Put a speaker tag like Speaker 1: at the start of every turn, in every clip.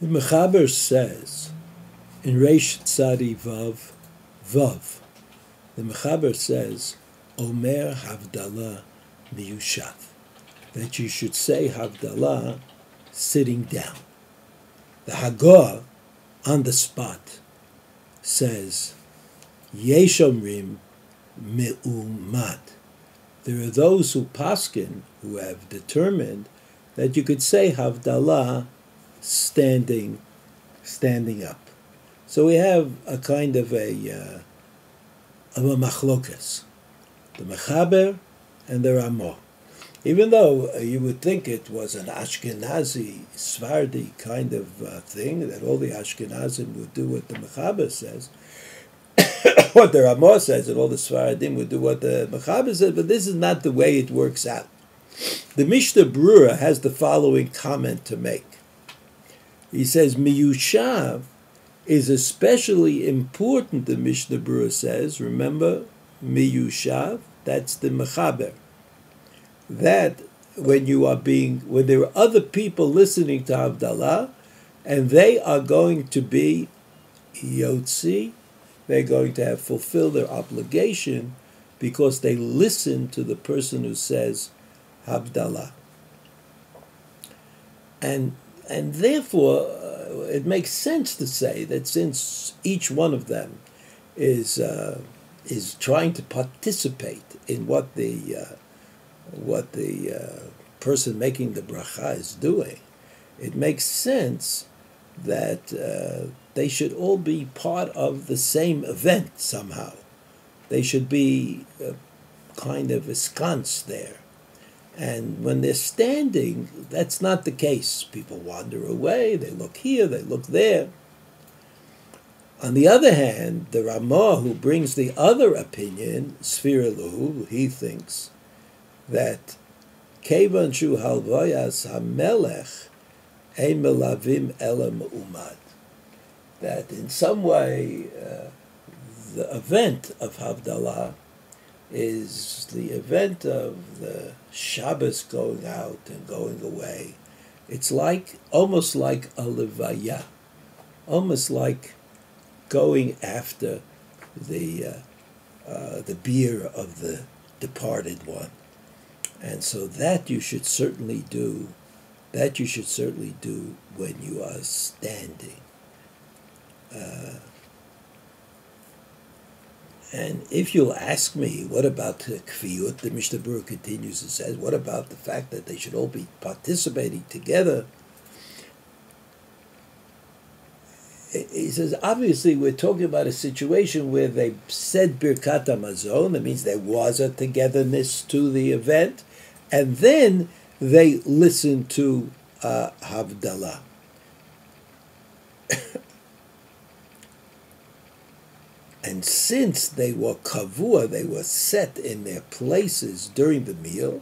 Speaker 1: The Mechaber says in Reish Tzadi Vav Vav, the Mechaber says, Omer Havdala Miyushav, that you should say Havdala sitting down. The Hagor on the spot says, Yeshomrim Me'umad. There are those who paskin, who have determined that you could say Havdalah standing up. So we have a kind of a machlokas, the Mechaber and the Ramah. Even though you would think it was an Ashkenazi, Sephardi kind of thing, that all the Ashkenazim would do what the Mechaber says, what the Ramah says, and all the Sephardim would do what the Mechaber says, but this is not the way it works out. The Mishnah Brura has the following comment to make. He says, Miyushav is especially important, the Mishnah Brura says. Remember, Miyushav, that's the Mechaber. That when there are other people listening to Havdalah, and they are going to be Yotzi, they're going to have fulfilled their obligation because they listen to the person who says Havdalah. And therefore, it makes sense to say that since each one of them is trying to participate in what the person making the bracha is doing, it makes sense that they should all be part of the same event somehow. They should be kind of ensconced there. And when they're standing, that's not the case. People wander away, they look here, they look there. On the other hand, the Ramah, who brings the other opinion, Sfiralu, he thinks that Kevan Shu Halvayas HaMelech Ein Melavim Ela Me'umad, that in some way the event of Havdalah is the event of the Shabbos going out and going away. It's almost like a levaya, almost like going after the bier of the departed one. And so that you should certainly do. That you should certainly do when you are standing. And if you'll ask me, what about Kfiyut? The Mishnah Berurah continues and says, what about the fact that they should all be participating together? He says, obviously, we're talking about a situation where they said Birkat HaMazon, that means there was a togetherness to the event, and then they listened to Havdalah. And since they were kavua, they were set in their places during the meal,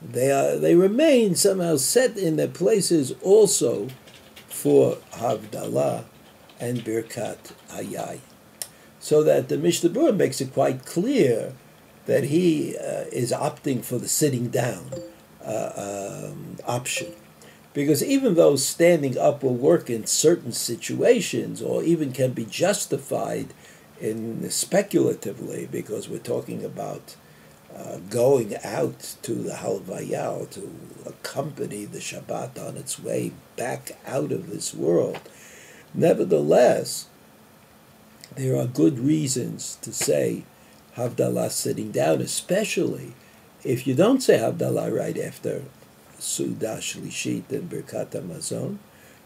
Speaker 1: they remain somehow set in their places also for Havdalah and Birkat Hayai. So that the Mishnah Berurah makes it quite clear that he is opting for the sitting down option. Because even though standing up will work in certain situations, or even can be justified speculatively, because we're talking about going out to the halvaya, to accompany the Shabbat on its way back out of this world. Nevertheless, there are good reasons to say Havdalah sitting down, especially if you don't say Havdalah right after Suda Shlishit and Birkat HaMazon,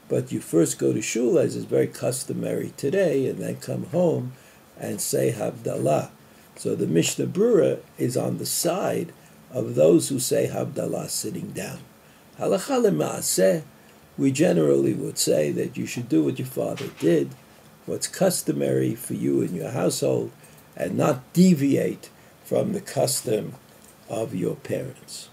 Speaker 1: but you first go to Shul, as is very customary today, and then come home and say Havdalah. So the Mishnah Berurah is on the side of those who say Havdalah sitting down. Halacha lema'aseh, we generally would say that you should do what your father did, what's customary for you in your household, and not deviate from the custom of your parents.